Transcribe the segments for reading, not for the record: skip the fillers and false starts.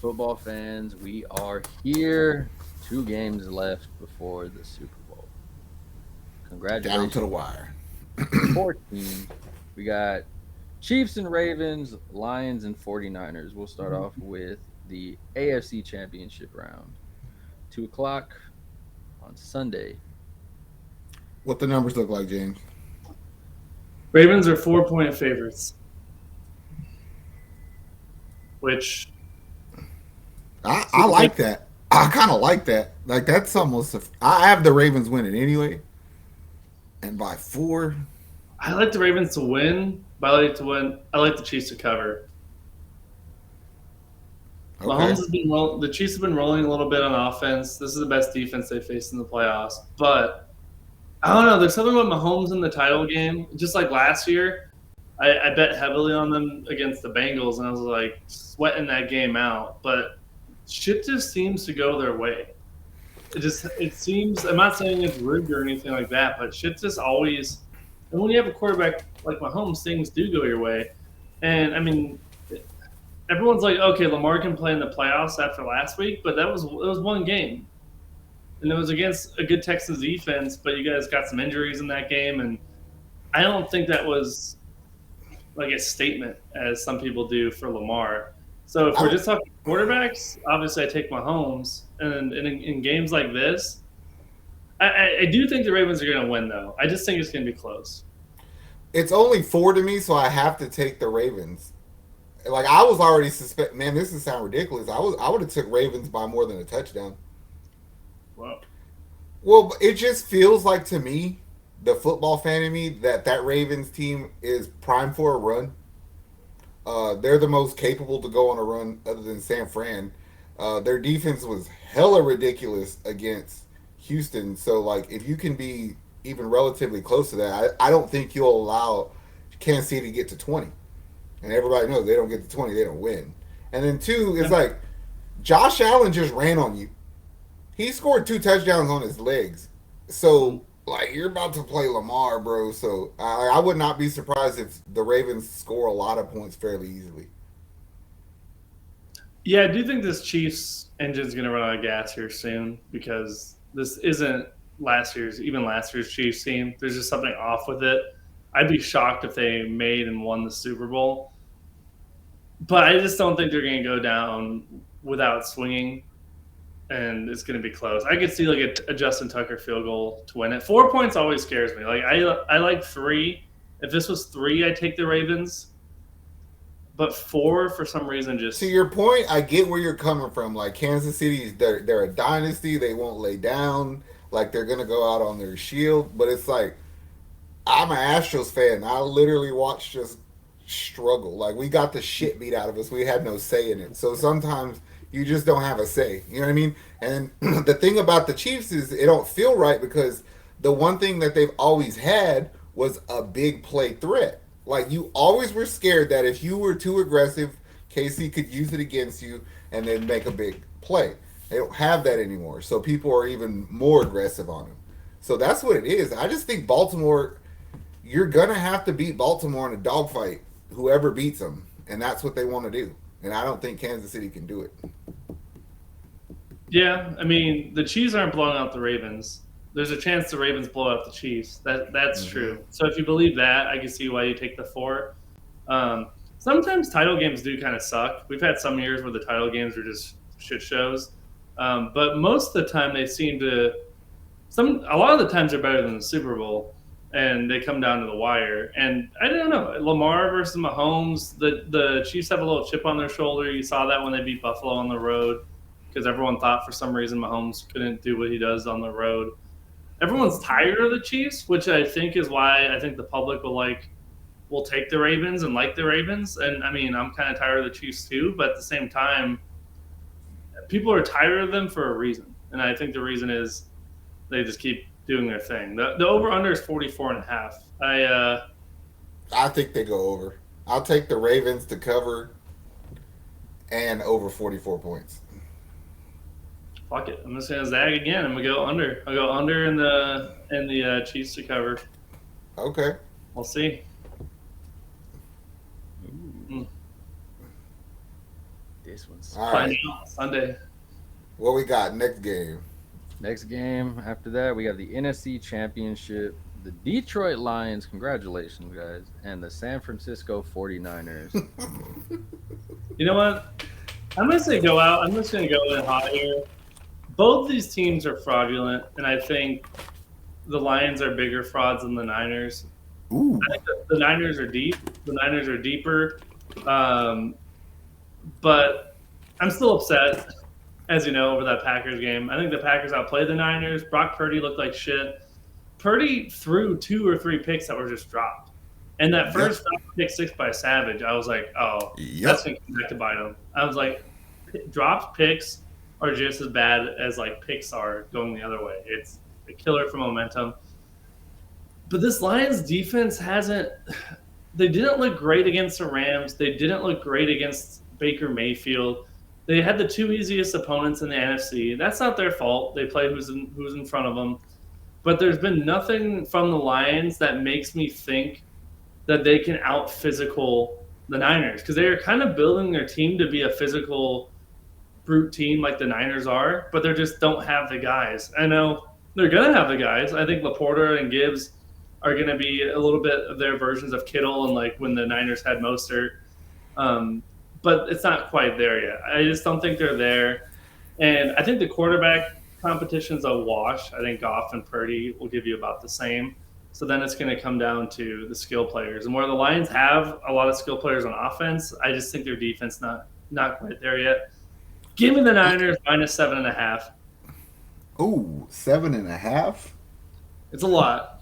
football fans, we are here. 2 games left before the Super Bowl. Down to the Congratulations wire. to the 4 teams. We got Chiefs and Ravens, Lions and 49ers. We'll start off with the AFC Championship round. 2 o'clock on Sunday. What the numbers look like, James? Ravens are 4-point favorites, which I like that. I kind of like that. Like that's almost. I have the Ravens winning anyway, and by 4. I like the Ravens to win, but I like the Chiefs to cover. Okay. Mahomes has been the Chiefs have been rolling a little bit on offense. This is the best defense they faced in the playoffs, but I don't know. There's something about Mahomes in the title game. Just like last year, I bet heavily on them against the Bengals, and I was like sweating that game out. But shit just seems to go their way. It seems. I'm not saying it's rigged or anything like that, but shit just always. And when you have a quarterback like Mahomes, things do go your way. And I mean, everyone's like, okay, Lamar can play in the playoffs after last week, but it was one game, and it was against a good Texas defense. But you guys got some injuries in that game, and I don't think that was like a statement as some people do for Lamar. So if we're just talking quarterbacks, obviously I take Mahomes, and in games like this, I do think the Ravens are going to win though. I just think it's going to be close. It's only 4 to me, so I have to take the Ravens. Like I was already suspect. Man, this is sound ridiculous. I would have took Ravens by more than a touchdown. Wow. Well, it just feels like to me, the football fan in me, that Ravens team is prime for a run. They're the most capable to go on a run other than San Fran. Their defense was hella ridiculous against Houston. So, like, if you can be even relatively close to that, I don't think you'll allow Kansas City to get to 20. And everybody knows they don't get to 20, they don't win. And then, two, it's like Josh Allen just ran on you. He scored 2 touchdowns on his legs. So, like, you're about to play Lamar, bro. So, I would not be surprised if the Ravens score a lot of points fairly easily. Yeah, I do think this Chiefs engine's going to run out of gas here soon because this isn't even last year's Chiefs team. There's just something off with it. I'd be shocked if they made and won the Super Bowl. But I just don't think they're going to go down without swinging, and it's going to be close. I could see like a Justin Tucker field goal to win it. 4 points always scares me. Like I like 3. If this was 3, I'd take the Ravens. But 4, for some reason, just to your point, I get where you're coming from. Like Kansas City, they're a dynasty. They won't lay down. Like they're gonna go out on their shield. But it's like I'm an Astros fan. I literally watched us struggle. Like we got the shit beat out of us. We had no say in it. So sometimes you just don't have a say. You know what I mean? And the thing about the Chiefs is it don't feel right because the one thing that they've always had was a big play threat. Like you always were scared that if you were too aggressive, KC could use it against you and then make a big play. They don't have that anymore. So people are even more aggressive on them. So that's what it is. I just think Baltimore, you're gonna have to beat Baltimore in a dogfight, whoever beats them, and that's what they want to do. And I don't think Kansas City can do it. yeah. I mean, the Chiefs aren't blowing out the Ravens. There's a chance the Ravens blow out the Chiefs. That's true. So if you believe that, I can see why you take the 4. Sometimes title games do kind of suck. We've had some years where the title games are just shit shows, but most of the time they seem to. A lot of the times they're better than the Super Bowl, and they come down to the wire. And I don't know, Lamar versus Mahomes. The Chiefs have a little chip on their shoulder. You saw that when they beat Buffalo on the road, because everyone thought for some reason Mahomes couldn't do what he does on the road. Everyone's tired of the Chiefs, which I think is why I think the public will take the Ravens and like the Ravens. And I mean, I'm kind of tired of the Chiefs too, but at the same time, people are tired of them for a reason. And I think the reason is they just keep doing their thing. The over under is 44.5. I think they go over. I'll take the Ravens to cover and over 44 points. Fuck it. I'm just gonna zag again. I'm gonna go under. I'll go under in the Chiefs to cover. Okay. We'll see. Ooh. Mm. This one's All Find right. out Sunday. What we got next game? next game. After that, we have the NFC Championship. The Detroit Lions, congratulations, guys, and the San Francisco 49ers. You know what? I'm gonna say go out. I'm just gonna go in hot here. Both these teams are fraudulent, and I think the Lions are bigger frauds than the Niners. Ooh. I think the Niners are deep. The Niners are deeper. Um, but I'm still upset, as you know, over that Packers game. I think the Packers outplayed the Niners. Brock Purdy looked like shit. Purdy threw 2 or 3 picks that were just dropped. And that first pick six by Savage, I was like, oh, that's going to come back to bite him. I was like, dropped picks are just as bad as like picks are going the other way. It's a killer for momentum. But this Lions defense hasn't – they didn't look great against the Rams. They didn't look great against Baker Mayfield. They had the 2 easiest opponents in the NFC. That's not their fault. They played who's in front of them. But there's been nothing from the Lions that makes me think that they can out-physical the Niners, because they are kind of building their team to be a physical, brute team like the Niners are, but they just don't have the guys. I know they're going to have the guys. I think Laporta and Gibbs are going to be a little bit of their versions of Kittle and like when the Niners had Mostert. But it's not quite there yet. I just don't think they're there. And I think the quarterback competition's a wash. I think Goff and Purdy will give you about the same. So then it's going to come down to the skill players. And where the Lions have a lot of skill players on offense, I just think their defense not quite there yet. Give me the Niners minus 7.5. Ooh, 7.5? It's a lot.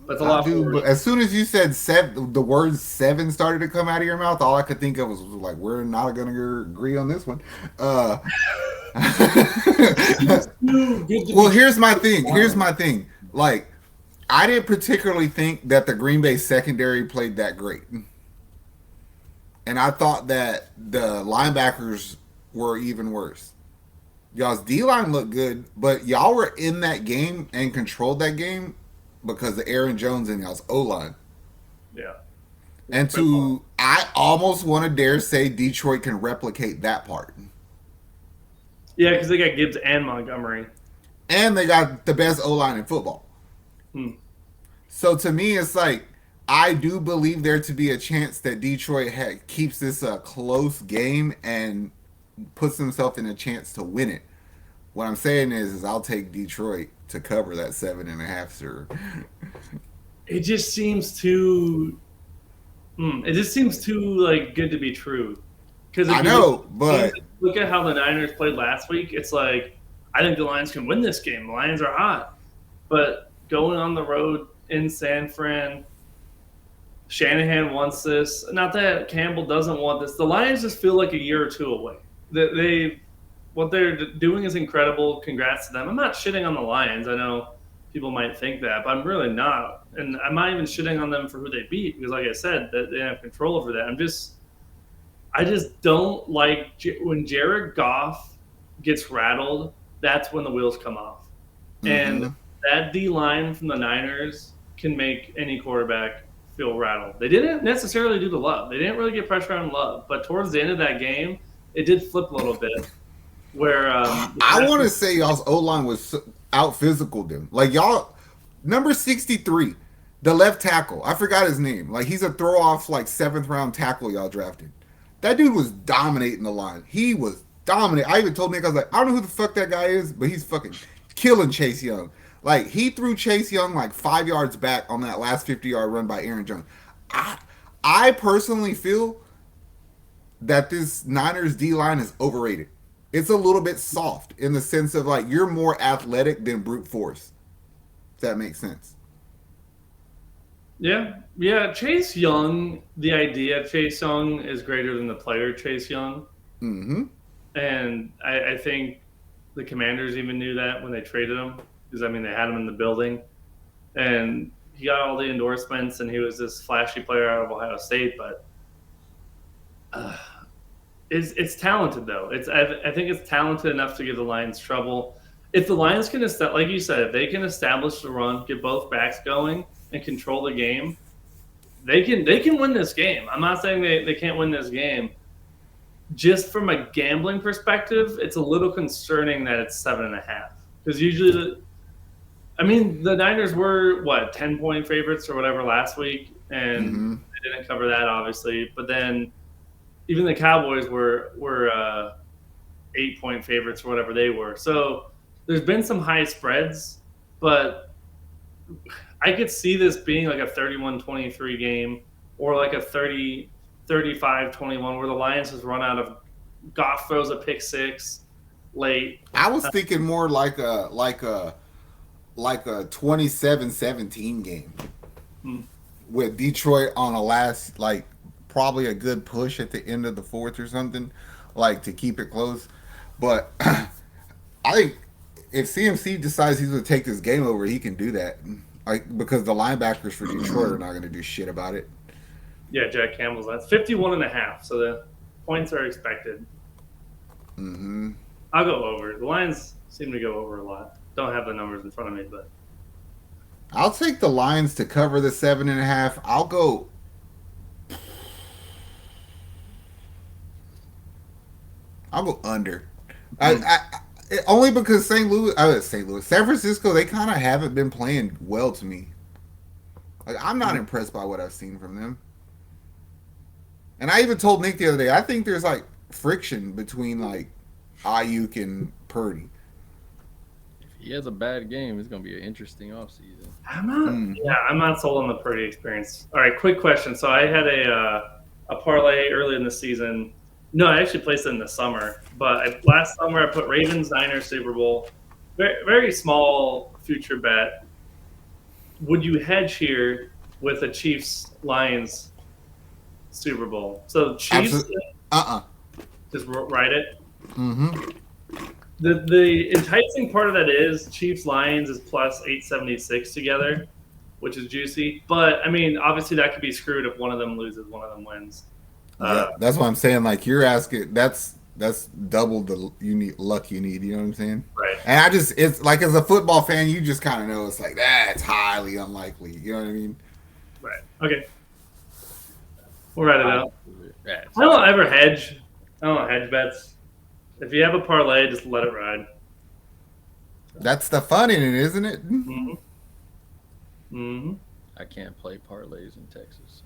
But it's a lot. Dude, but as soon as you said the word 7 started to come out of your mouth, all I could think of was like, we're not going to agree on this one. Well, here's my thing. Like, I didn't particularly think that the Green Bay secondary played that great. And I thought that the linebackers were even worse. Y'all's D-line looked good, but y'all were in that game and controlled that game because of Aaron Jones and y'all's O-line. Yeah. And I almost want to dare say Detroit can replicate that part. Yeah, because they got Gibbs and Montgomery. And they got the best O-line in football. So to me, it's like, I do believe there to be a chance that Detroit keeps this a close game and puts themselves in a chance to win it. What I'm saying is I'll take Detroit to cover that 7.5, sir. It just seems too. It just seems too like good to be true. Because I know, but look at how the Niners played last week. It's like I think the Lions can win this game. The Lions are hot, but going on the road in San Fran, Shanahan wants this. Not that Campbell doesn't want this. The Lions just feel like a year or two away. What they're doing is incredible. Congrats to them. I'm not shitting on the Lions. I know people might think that, but I'm really not. And I'm not even shitting on them for who they beat because, like I said, that they have control over that. I just don't like when Jared Goff gets rattled. That's when the wheels come off. And that D line from the Niners can make any quarterback feel rattled. They didn't necessarily do the Love. They didn't really get pressure on Love, but towards the end of that game, it did flip a little bit. Where I want to say y'all's O-line was out physical them. Like y'all, number 63, the left tackle. I forgot his name. Like he's a throw off like 7th round tackle y'all drafted. That dude was dominating the line. He was dominant. I even told Nick, I was like, I don't know who the fuck that guy is, but he's fucking killing Chase Young. Like he threw Chase Young like 5 yards back on that last 50-yard run by Aaron Jones. I personally feel that this Niners D-line is overrated. It's a little bit soft in the sense of like you're more athletic than brute force. If that makes sense. Yeah. Chase Young, the idea of Chase Young is greater than the player Chase Young. Mm-hmm. And I think the Commanders even knew that when they traded him because, I mean, they had him in the building. And he got all the endorsements and he was this flashy player out of Ohio State, but it's talented though. I think it's talented enough to give the Lions trouble. If the Lions can like you said, if they can establish the run, get both backs going, and control the game, they can win this game. I'm not saying they can't win this game. Just from a gambling perspective, it's a little concerning that it's 7.5 because usually the Niners were what 10-point favorites or whatever last week, and Mm-hmm. they didn't cover that obviously. But then even the Cowboys were 8-point favorites or whatever they were. So there's been some high spreads, but I could see this being like a 31-23 game or like a 35-21 where the Lions just run out of Goff throws a pick six late. I was thinking more like a 27-17 game Hmm. with Detroit on a last, like, probably a good push at the end of the fourth or something, like, to keep it close. But I think if CMC decides he's going to take this game over, he can do that. Like, because the linebackers for Detroit are not going to do shit about it. Yeah, Jack Campbell's that's 51.5, so the points are expected. Mm-hmm. I'll go over. The Lions seem to go over a lot. Don't have the numbers in front of me, but I'll take the Lions to cover the 7.5. I'll go under. Only because San Francisco, they kind of haven't been playing well to me. Like, I'm not impressed by what I've seen from them. And I even told Nick the other day, I think there's like friction between like Ayuk and Purdy. If he has a bad game, it's gonna be an interesting offseason. I'm not sold on the Purdy experience. All right, quick question. So I had a parlay early in the season. No, I actually placed it in the summer. But last summer I put Ravens Niners Super Bowl. Very, very small future bet. Would you hedge here with a Chiefs Lions Super Bowl? So Chiefs, just write it. Mm-hmm. The enticing part of that is Chiefs Lions is plus 876 together, which is juicy. But I mean, obviously that could be screwed if one of them loses, one of them wins. Yeah, that's what I'm saying. Like, you're asking, that's double the luck you need. You know what I'm saying? Right. And it's like, as a football fan, you just kind of know it's like that's highly unlikely. You know what I mean? Right. Okay. We'll write it out. Yeah, I don't ever hedge. I don't hedge bets. If you have a parlay, just let it ride. That's the fun in it, isn't it? Mm-hmm. Mm-hmm. I can't play parlays in Texas.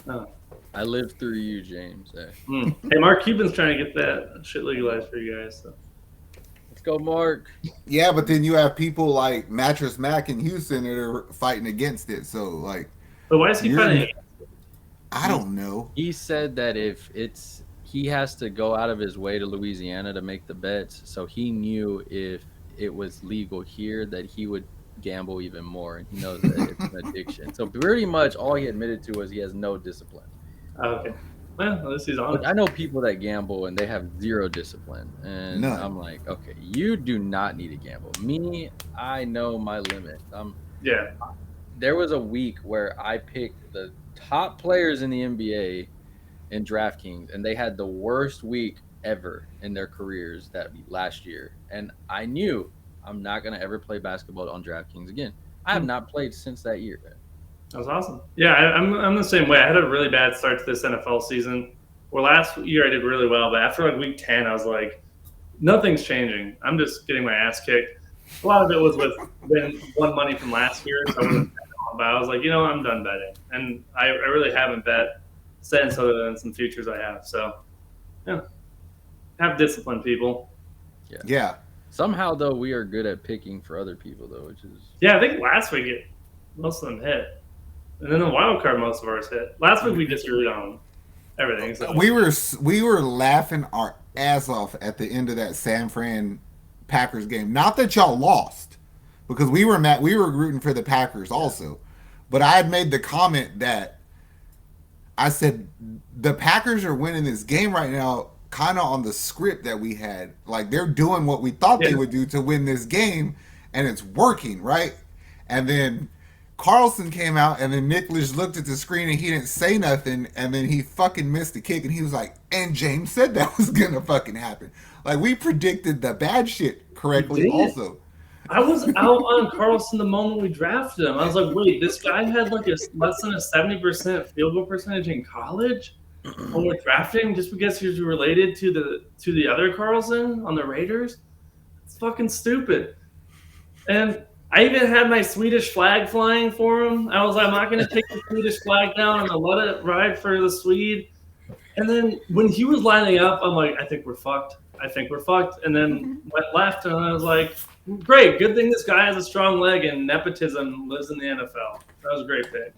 Oh. I lived through you, James. Hey. Hey, Mark Cuban's trying to get that shit legalized for you guys. So. Let's go, Mark. Yeah, but then you have people like Mattress Mac in Houston that are fighting against it. So, like, But why is he fighting? I don't know. He said that he has to go out of his way to Louisiana to make the bets. So he knew if it was legal here that he would gamble even more, and he knows that it's an addiction. So pretty much all he admitted to was he has no discipline. Oh, okay. Well, at least he's honest. Look, I know people that gamble and they have zero discipline, and None. I'm like, okay, you do not need to gamble. Me, I know my limit. Yeah. There was a week where I picked the top players in the NBA in DraftKings, and they had the worst week ever in their careers last year. And I knew I'm not gonna ever play basketball on DraftKings again. I have not played since that year. That was awesome. Yeah, I'm the same way. I had a really bad start to this NFL season. Where last year I did really well, but after like week 10, I was like, nothing's changing. I'm just getting my ass kicked. A lot of it was with won money from last year, so but I was like, I'm done betting, and I really haven't bet since, other than some futures I have. So, yeah, have discipline, people. Yeah. Somehow though, we are good at picking for other people though, which is Yeah, I think last week most of them hit. And then the wild card, most of ours hit. Last week we disagreed on everything. So. We were laughing our ass off at the end of that San Fran Packers game. Not that y'all lost, because we were rooting for the Packers also. But I had made the comment that I said the Packers are winning this game right now, kind of on the script that we had. Like, they're doing what we thought they would do to win this game, and it's working, right? And then Carlson came out, and then Nicholas looked at the screen, and he didn't say nothing, and then he fucking missed the kick, and he was like, and James said that was gonna fucking happen. Like, we predicted the bad shit correctly also. I was out on Carlson the moment we drafted him. I was like, wait, this guy had like a less than a 70% field goal percentage in college. When we're drafting him just because he's related to the other Carlson on the Raiders. It's fucking stupid. And I even had my Swedish flag flying for him. I was like, I'm not going to take the Swedish flag down. I'm going to let it ride for the Swede. And then when he was lining up, I'm like, I think we're fucked. I think we're fucked. And then went left, and I was like, great. Good thing this guy has a strong leg and nepotism lives in the NFL. That was a great pick.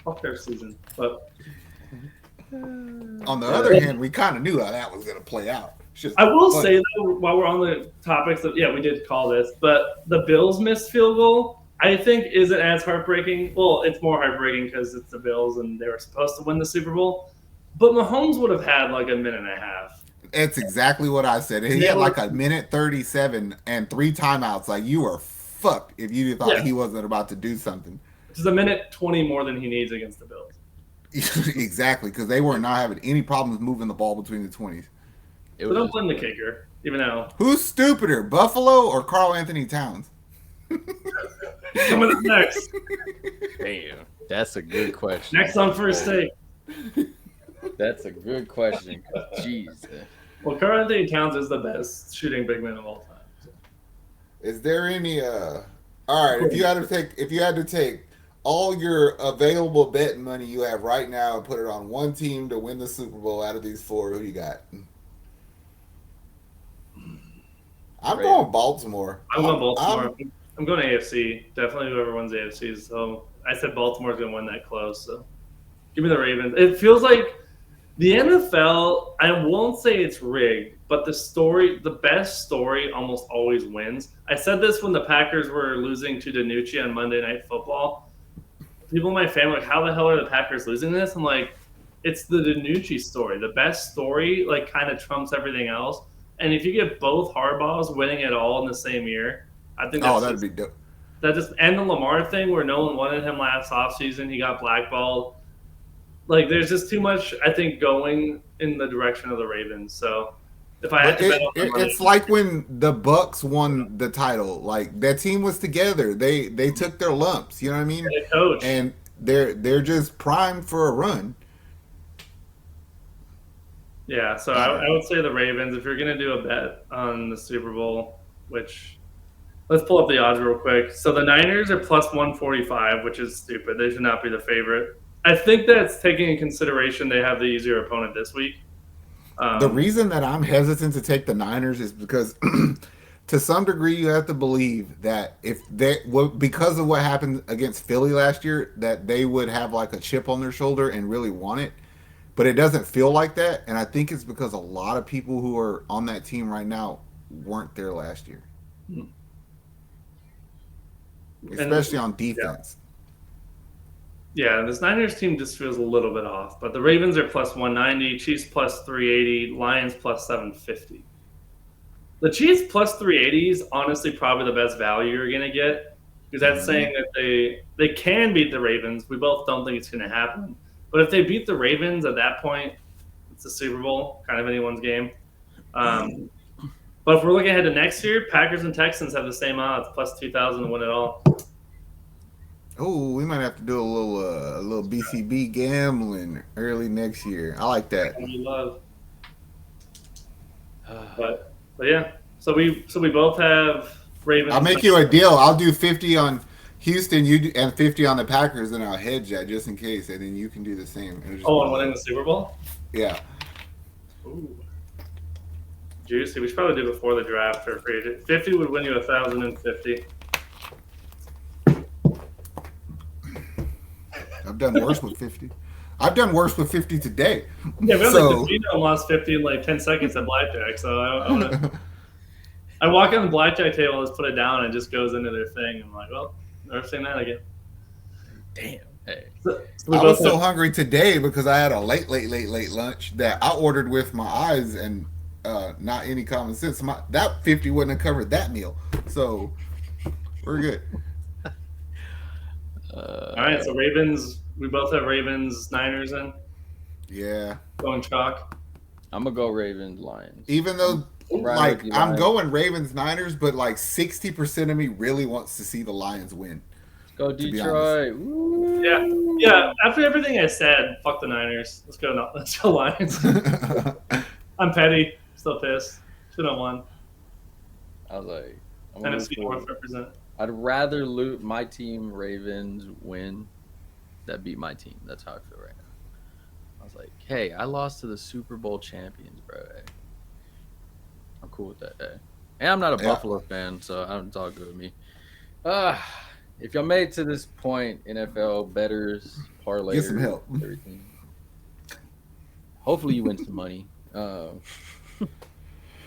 Fuck their season. But On the other hand, we kind of knew how that was going to play out. I will say though, while we're on the topics of we did call this, but the Bills missed field goal, I think isn't as heartbreaking. Well, it's more heartbreaking because it's the Bills and they were supposed to win the Super Bowl. But Mahomes would have had like a minute and a half. That's exactly what I said. He had like a minute 37 and 3 timeouts. Like, you were fucked if you thought he wasn't about to do something. Which is a minute 20 more than he needs against the Bills. Exactly, because they were not having any problems moving the ball between the 20s. So don't blame the kicker, even though. Who's stupider, Buffalo or Karl Anthony Towns? Coming up next. Damn, that's a good question. Next on First Take. That's a good question. Jeez. Well, Karl Anthony Towns is the best shooting big man of all time. So. Is there any? All right, if you had to take all your available betting money you have right now and put it on one team to win the Super Bowl out of these 4, who you got? I'm going Baltimore. I'm going Baltimore. I'm going AFC. Definitely whoever wins AFC. So I said Baltimore's going to win that close. So give me the Ravens. It feels like the NFL, I won't say it's rigged, but the best story almost always wins. I said this when the Packers were losing to DiNucci on Monday Night Football. People in my family are like, how the hell are the Packers losing this? I'm like, it's the DiNucci story. The best story like kind of trumps everything else. And if you get both Harbaughs winning it all in the same year, I think that'd be dope. That just and the Lamar thing where no one wanted him last offseason, he got blackballed. Like there's just too much, I think, going in the direction of the Ravens. So if I had to bet on it's like when the Bucks won the title. Like that team was together. They took their lumps. You know what I mean? Coach. And they're just primed for a run. Yeah, so I would say the Ravens. If you're going to do a bet on the Super Bowl, which let's pull up the odds real quick. So the Niners are plus 145, which is stupid. They should not be the favorite. I think that's taking in consideration they have the easier opponent this week. The reason that I'm hesitant to take the Niners is because to some degree you have to believe that because of what happened against Philly last year, that they would have like a chip on their shoulder and really want it. But it doesn't feel like that, and I think it's because a lot of people who are on that team right now weren't there last year. Especially on defense. Yeah, this Niners team just feels a little bit off. But the Ravens are plus 190, Chiefs plus 380, Lions plus 750. The Chiefs plus 380 is honestly probably the best value you're going to get because that's saying that they can beat the Ravens. We both don't think it's going to happen. But if they beat the Ravens at that point, it's a Super Bowl, kind of anyone's game. But if we're looking ahead to next year, Packers and Texans have the same odds, plus 2,000 to win it all. Oh, we might have to do a little BCB gambling early next year. I like that. We love. But yeah, so we both have Ravens. I'll make you a deal. I'll do 50 on Houston, and 50 on the Packers, and I'll hedge that just in case, and then you can do the same. And winning the Super Bowl? Yeah. Ooh. Juicy. We should probably do before the draft or free agent. 50 would win you 1,050. I've done worse with 50. I've done worse with 50 today. Yeah, we lost 50 in like 10 seconds at blackjack. So I walk on the blackjack table, just put it down, and it just goes into their thing. I'm like, well, never seen that again. Damn. Hey. So I was so hungry today because I had a late lunch that I ordered with my eyes and not any common sense. That 50 wouldn't have covered that meal. So we're good. All right, so Ravens. We both have Ravens, Niners in. Yeah. Going chalk. I'm gonna go Ravens, Lions. Even though Like with you, I'm Lions. going Ravens Niners, but like 60% of me really wants to see the Lions win. Go To be honest. Detroit. Woo. Yeah, yeah. After everything I said, fuck the Niners. Let's go. Let's go Lions. I'm petty. Still pissed. Should have won. I was like, I'm gonna NFC root North for- represent. I'd rather loot my team Ravens win that beat my team. That's how I feel right now. I was like, hey, I lost to the Super Bowl champions, bro. Hey. I'm cool with that. Hey. And I'm not a Buffalo fan, so it's all good with me. If y'all made it to this point, NFL betters, parlayers, Get some help. everything. Hopefully you win some money.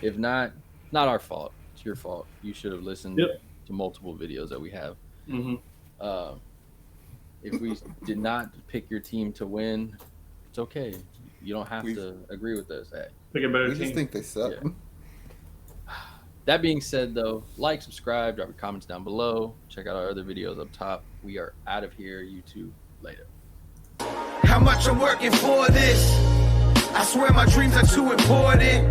If not, not our fault. It's your fault. You should have listened to multiple videos that we have. Mm-hmm. If we did not pick your team to win, it's okay. You don't have to agree with us. Hey. Pick a better We team. just think they suck. Yeah. That being said, though, like, subscribe, drop your comments down below. Check out our other videos up top. We are out of here. YouTube, later. How much I'm working for this? I swear my dreams are too important.